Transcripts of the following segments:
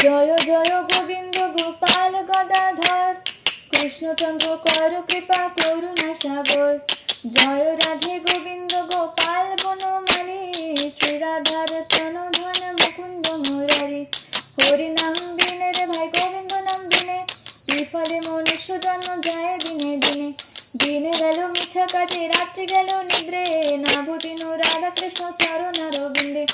জয় জয় গোবিন্দ গোপাল গদাধর, কৃষ্ণচন্দ্র কর কৃপা করুণা সাগর। জয় রাধে গোবিন্দ গোপাল বনমালী, শ্রীরাধার তন ধন মুকুন্দ মুরারি। হরি নাম বিনে রে ভাই গোবিন্দ নাম বিনে, বিফলে মনুষ্য জন্ম যায় দিনে দিনে। দিনে গেল মিঠা কাটে রাত্রি গেল নিদ্রে, না ভূতিন রাধা কৃষ্ণ চরণার বিন্দে।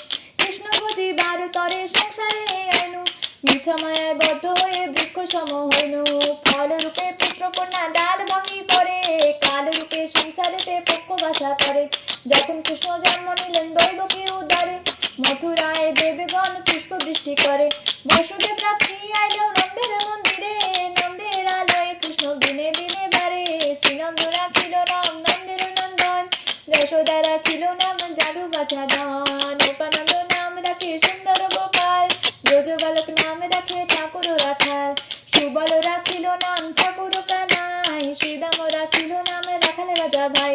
কৃষ্ণ ভূতি বার তরে সংসারে আইনু, মিছা মায়ায় বদ্ধ হয়ে বৃক্ষ সম হইনু। ফল রূপে পুত্র কন্যা ডাল ভাঙি পড়ে, কাল রূপে সংসারেতে পক্ষ বাসা করে। যখন কৃষ্ণ জন্ম নিলেন দৈবকী উদ্ধারে, মথুরায় দেবগণ পুষ্প বৃষ্টি করে। বসুদেব রাত্রি আইল নন্দের মন্দিরে, নন্দের আলয়ে কৃষ্ণ দিনে দিনে বারে। শ্রীনন্দ রাখিল নাম নন্দের নন্দন, যশোদা রাখিল নাম জাদু বাছা ধন। উপানন্দ নাম রাখে সুন্দর গোপাল, ব্রজ বালক নাম রাখে ঠাকুর রাখাল। সুবল রাখিল নাম ঠাকুর কানাই, শ্রীদাম রাখিল নাম রাখাল রাজা ভাই।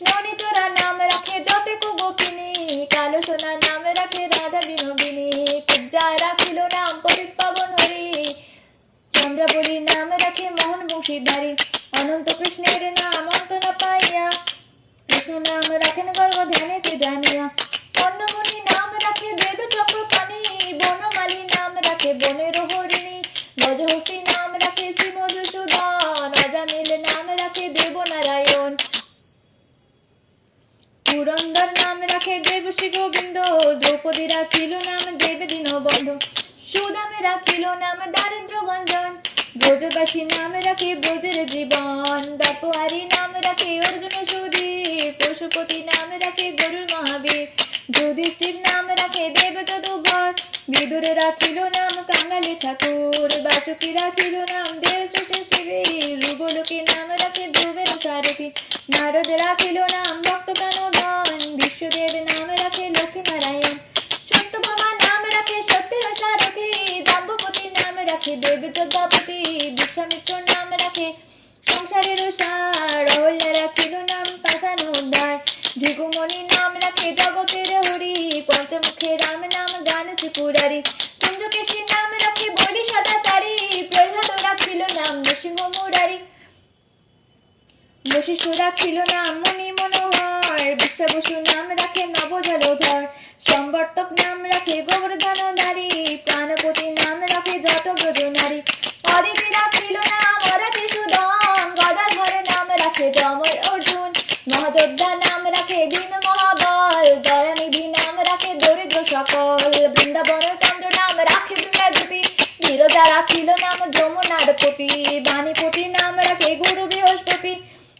ননীচোরা নাম রাখে যতে গোপিনী, কালো সোনা নাম রাখে রাধা বিনোদিনী। কুব্জা রাখিল নাম পতিত পাবন হরি, চন্দ্রাবলী নাম রাখে মোহন বংশীধারী। অনন্ত কৃষ্ণের নাম অন্ত না পাইয়া, কৃষ্ণ নাম রাখেন গর্ব ধ্যানেতে জানিয়া। কন্দমণি নাম রাখে বেদ চক্রপাণি, বনমালী নাম রাখে বনের হরিণী। গজহস্তি নাম রাখে শ্রী মধুসূদন, অজামিল নাম রাখে দেবনারায়ণ। পুরন্দর নাম রাখে দেবশ্রী গোবিন্দ, দ্রৌপদী রাখিল নাম দেব দীনবন্ধু। সুদামে রাখিল নাম দারিদ্র ভঞ্জন, ব্রজবাসী নাম রাখে ব্রজের জীবন। দর্পহারী নাম রাখে অর্জুন সুধীর, পশুপতি নাম রাখে গরুর মহাবীর। যুধিষ্ঠির নাম রাখে দেব যদুবর, বিদুর রাখিল নাম কাঙালি ঠাকুর। বাসুকী রাখিল নাম দেব শ্রেষ্ঠ শিবী, রূপলোকী নাম রাখে ধ্রুবের সারথী। নারদ রাখিল নাম ভক্ত প্রাণধন, বিশ্বদেব নাম রাখে লক্ষ্মী নারায়ণ। সত্যভামা নাম রাখে সত্যের সারথী, জাম্বুপতি নাম রাখে দেব যজ্ঞাপতি। বিশ্বামিত্র নাম রাখে সংসারের সার, অহল্যা রাখিল নাম পাষাণ উদ্ধার। ভৃগুমণি নাম রাখে জগতের হরি, পঞ্চমুখে রাম নাম গান ত্রিপুরারি। কুঞ্জকেশী নাম রাখে বলি সদাচারী, প্রহ্লাদ রাখিল নাম নৃসিংহ মুরারি। বশিষ্ঠ রাখিল নাম মুনি মনোহর, বিশ্বাবসু নাম রাখে নব জলধর। সম্বর্তক নাম রাখে গোবর্ধনধারী, প্রাণপতি নাম রাখে যত ব্রজ নারী। অদিতি রাখিল নাম অরাতি সুদন, গদাধর নাম রাখে যমর অর্জুন। মহাযোদ্ধা নাম রাখে দীন মহাবল, দয়ানিধি নাম রাখে দরিদ্র সকল। বৃন্দাবন চন্দ্র নাম রাখে বৃন্দাদ্রুপী, বিরজা রাখিল নাম যমুনার পতি। বাণীপতি নাম রাখে গুরু বৃহস্পতি,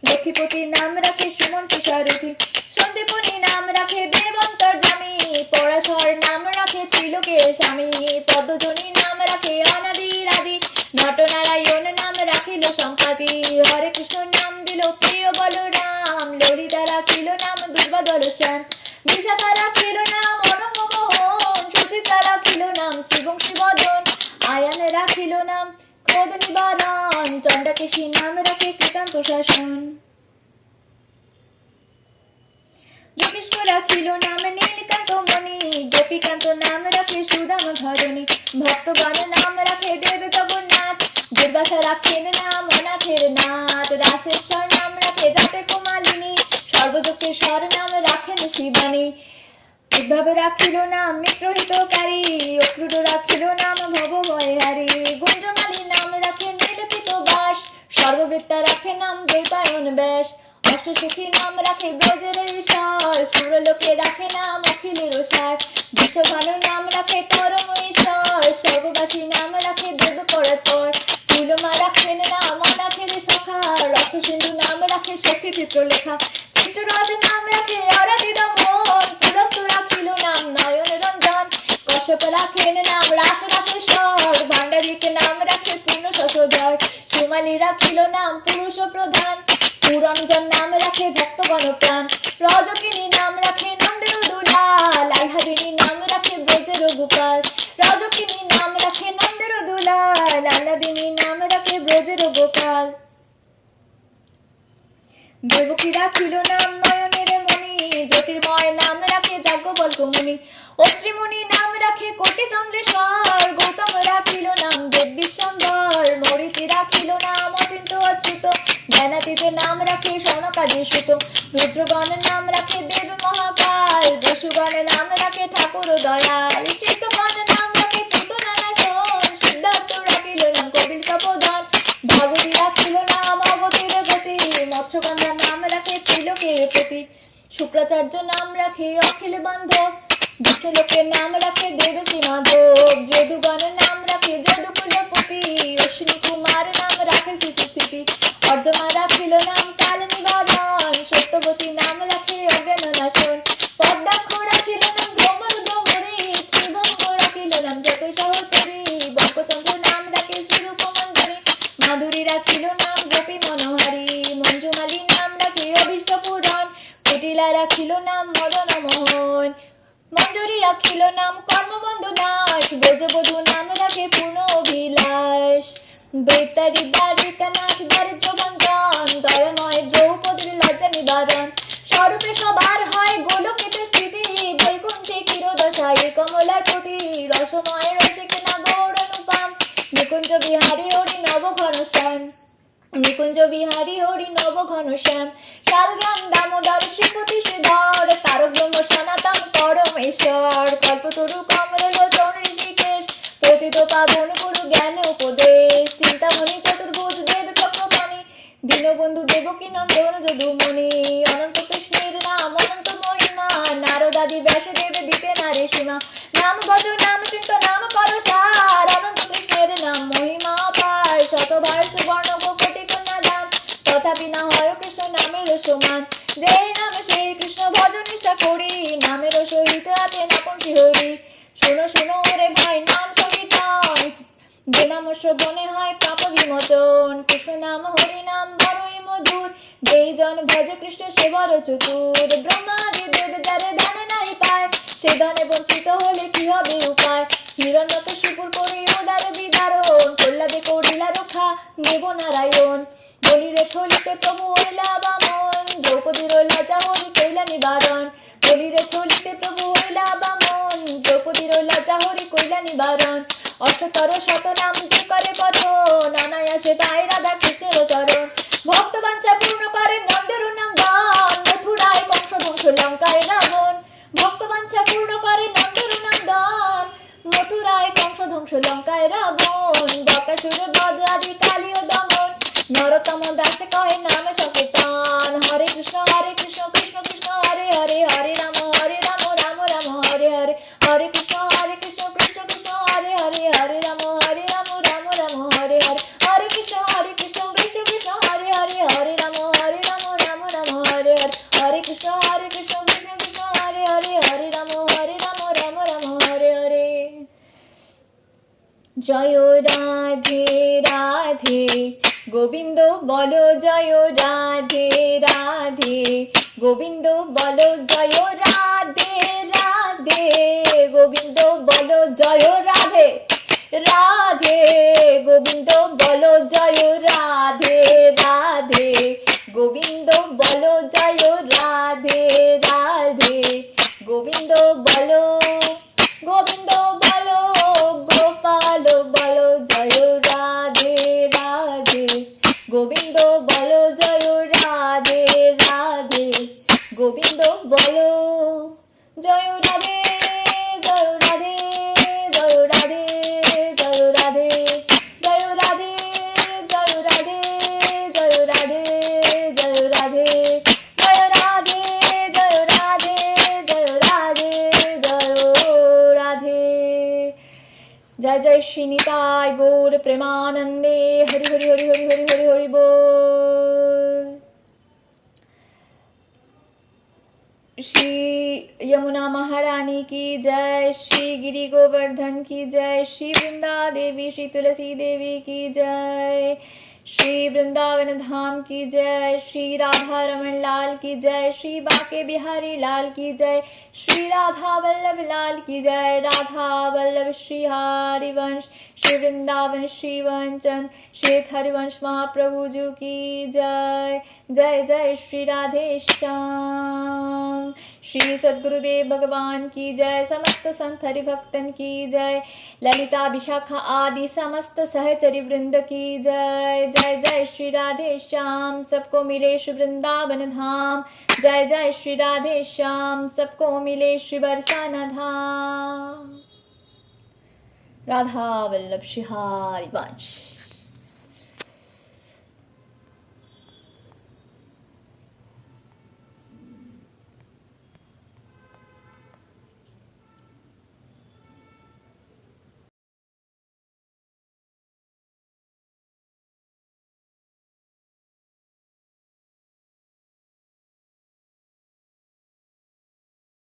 লক্ষ্মীপতি নাম রাখে সুমন্ত সারথী। সন্দীপনী নাম রাখে দেবন্তর্যামী, পরাশর নাম রাখে ত্রিলোকের স্বামী। পদ্মজনী নাম রাখে অনাদির আদি, নটনারায়ণ নাম রাখিল সম্পাতি। হরে কৃষ্ণ নাম দিল প্রিয় বলরাম, ললিতা রাখিল নাম দুর্বাদল শ্যাম। বিশাখা রাখিল নাম অনঙ্গ মোহন, সুচিত্রা রাখিল নাম শ্রীবংশী বদন। আয়ান রাখিল নাম ক্রোধ নিবারণ, চণ্ডাকেশী নাম রাখে কৃতান্ত শাসন। যোগীষ্ঠ রাখিল নাম নীলকান্ত মণি, গোপীকান্ত নাম রাখে সুদাম ধরণী। ভক্তগণ নাম রাখে দেব জগন্নাথ, দুর্বাসা রাখেন নাম অনাথের নাথ। রাসেশ্বর নাম রাখে জাতে কুমালিনী, সর্বযুক্তেশ্বর নাম রাখেন শিবানী। উদ্ধব রাখিল নাম মিত্রহিতকারী, অক্রুর রাখিল নাম ভব ভয়হারী। গুঞ্জমালী নাম রাখে নীলপিত বাস, সর্ববেত্তা রাখে নাম দ্বৈপায়ন ব্যাস। অষ্টসখী নাম রাখে ব্রজের ঈশ্বর, সুরলোকে রাখে নাম অখিলের সার। বিশ্বভানু নাম রাখে পরম ঈশ্বর, স্বর্গবাসী নাম রাখে দেব পরস্পর। তুলমা রাখেন নাম অনাথের সখা, রক্তসিন্ধু নাম রাখে সখী চিত্রলেখা। চিত্ররথ নাম রাখে অরাধি দমন, পুলস্ত রাখিল নাম নয়ন রঞ্জন। কশ্যপ রাখেন নাম রাস রাসেশ্বর, ভাণ্ডারিক নাম রাখে পূর্ণ শশধর। সুমালী রাখিল নাম পুরুষ প্রধান, পুরঞ্জন নাম রাখে ভক্তগণ প্রাণ। রজকিনী নাম রাখে নন্দের দুলাল, আহ্লাদিনী নাম রাখে ব্রজের গোপাল। রজকিনী নাম রাখে নন্দের দুলাল, আহ্লাদিনী নাম রাখে ব্রজের গোপাল। দেবকী রাখিল নাম নয়নের মণি, জ্যোতির্ময় নাম রাখে যাজ্ঞবল্ক মুনি। অত্রিমুনি নাম রাখে কোটি চন্দ্রেশ্বর, গৌতম রাখিল নাম দেব বিশ্বম্বর, মরিচি রাখিল নাম অচিন্ত অচ্যুত, জ্ঞানাতীতে নাম রাখে সনকাদি সুত, রুদ্রগণ নাম রাখে দেব মহাকাল, বসুগণ নাম রাখে ঠাকুর দয়াল, সিদ্ধগণ নাম রাখে পুত নানাশন, সিদ্ধার্থ রাখিল নাম কপিল তপোধন, ভাগবতী রাখিল নাম অগতির গতি, মৎস্যগন্ধা নাম রাখে ত্রিলোকের পতি, শুক্রাচার্য নাম রাখে অখিল বান্ধব, বিষ্ণুলোকের নাম রাখে দেবশ্রী মাধব, যদুগণ নাম রাখে যদুকুলপতি, অশ্বিনী কুমার নাম রাখে স্মৃতি, অর্জমা রাখিল নাম কাল নিবারণ, সত্যবতী নাম রাখে অজ্ঞান নাশন, পদ্মাক্ষ রাখিল নাম ভ্রমর ভ্রমরী, ত্রিভঙ্গ রাখিল নাম যতই সহচরী, বঙ্কচন্দ্র নাম রাখে শ্রীরূপ মঞ্জরী, মাধুরী রাখিল নাম গোপী মনোহারী, মঞ্জুমালী নাম রাখে অভীষ্ট পূরণ, কুটিলা রাখিল নাম মদন মোহন, মঞ্জুরি রাখিল নাম কর্মবন্ধ নাশ, ব্রজবধূ নাম রাখে পূর্ণ অভিলাষ, দৈতারি দ্বারিকানাথ দারিদ্র ভঞ্জন, দয়াময় দ্রৌপদীর লজ্জা নিবারণ, স্বরূপে সবার হয় গোলকেতে স্থিতি, বৈকুণ্ঠে ক্ষীরদশায় কমলার প্রতি, রসময় রসিক নাগর অনুপম, নিকুঞ্জ বিহারী হরি নব ঘনশ্যাম, নিকুঞ্জ বিহারী হরি নব ঘনশ্যাম, শালগ্রাম দামোদর শ্রীপতি শ্রীধর, তারক ব্রহ্ম সনাতন পরমেশ্বর, কল্পতরু কমল লোচন ঋষিকেশ, পতিত পাবন গুরু জ্ঞান উপদেশ, চিন্তামণি চতুর্ভুজ দেব চক্রপাণি, দীনবন্ধু দেবকী নন্দন যদুমণি, অনন্ত কৃষ্ণের নাম অনন্ত মহিমা, নারদাদি ব্যাসদেব দিতে নারে সীমা, নাম ভজ নাম চিন্ত নাম কর সার, অনন্ত কৃষ্ণের নাম মহিমা পার, শতবার সুবর্ণ কোটি কন্যা দান, তথাপি না হয় কৃষ্ণ নামের সমান, যে নাম সেই কৃষ্ণ ভজ নিষ্ঠা করি, নামের সহিত আছে নাপন শিহরি, শোনো শোনো রে ভাই নাম সংকীর্তন, যে নাম শ্রবণে হয় পাপ বিমোচন, কৃষ্ণ নাম হরি নাম বড়ই মধুর, যেই জন ভজে কৃষ্ণ সে বড় চতুর, ব্রহ্মাদি দেব যারে দান নাই পায়, সে দানে বঞ্চিত হলে কি হবে উপায়, হিরণ্যকশিপুর করি উদার বিদারণ, প্রহ্লাদে করিলা রক্ষা দেব নারায়ণ, বলিরে ছলিতে প্রভু হইলা বামন, দ্রৌপদীর লজ্জা হরি কইলা নিবারণ, বলিরে ছলিতে প্রভু হইলা বামন, দ্রৌপদীর লজ্জা হরি কইলা নিবারণ, অষ্টতর শত নাম যে করে পঠন, অনায়াসে পায় রাধা কৃষ্ণের চরণ, ভক্ত বাঞ্ছা পূর্ণ করে নন্দের নাম দান, মথুরায় কংস ধ্বংস লঙ্কায় রাবণ, ভক্ত বাঞ্ছা পূর্ণ করে নন্দের নাম দান, মথুরায় কংস ধ্বংস লঙ্কায় রাবণ, বকাসুর বধ আদি কালী ও দমন, নরোত্তম দাস কহে নাম সংকীর্তন, হরে কৃষ্ণ কৃষ্ণ কৃষ্ণ হরে হরে, হরে রাম রাম রাম হরে হরে, হরে কৃষ্ণ কৃষ্ণ কৃষ্ণ হরে হরে, হরে রাম রাম রাম হরে হরে, হরে কৃষ্ণ কৃষ্ণ কৃষ্ণ হরে হরে, হরে রাম রাম রাম হরে হরে, হরে কৃষ্ণ কৃষ্ণ কৃষ্ণ হরে হরে, হরে রাম রাম হরে হরে। জয় রাধে রাধে গোবিন্দ বলো জয় রাধে রাধে, গোবিন্দ বলো জয় রাধে রাধে, গোবিন্দ বলো জয় রাধে রাধে, গোবিন্দ বলো জয় রাধে রাধে, গোবিন্দ বলো জয় রাধে রাধে, গোবিন্দ বলো, গোবিন্দ বলো, গোপাল বলো জয় রাধে রাধে, গোবিন্দ বলো জয় রাধে রাধে, গোবিন্দ বলো জয় রাধে, জয় রাধে, জয় রাধে, জয় রাধে, জয় রাধে, জয় রাধে, জয় রাধে, জয় রাধে, জয় রাধে, জয় রাধে, জয় রাধে, জয় রাধে। জয় জয় শ্রী নিতাই গৌর প্রেমানন্দে, হরি হরি হরি হরি হরি হরি হরি बोल। श्री यमुना महारानी की जय, श्री गिरि गोवर्धन की जय, श्री वृंदा देवी श्री तुलसी देवी की जय, श्री वृंदावन धाम की जय, श्री राधा रमन लाल की जय, श्री बाके बिहारी लाल की जय, श्री राधा वल्लभ लाल की जय, राधा वल्लभ श्री हरिवंश, श्री वृंदावन श्री वंचन श्री हरिवंश महाप्रभु जी की जय। जय जय श्री राधे श्याम। श्री सद्गुरुदेव भगवान की जय, समस्त संत हरिभक्तन की जय, ललिता विशाखा आदि समस्त सहचरी वृंद की जय। जय जय श्री राधे श्याम, सबको मिले श्री वृंदावन धाम। जय जय श्री राधे श्याम, सबको मिले श्री बरसाना धाम। राधा वल्लभ श्री हरिवंश।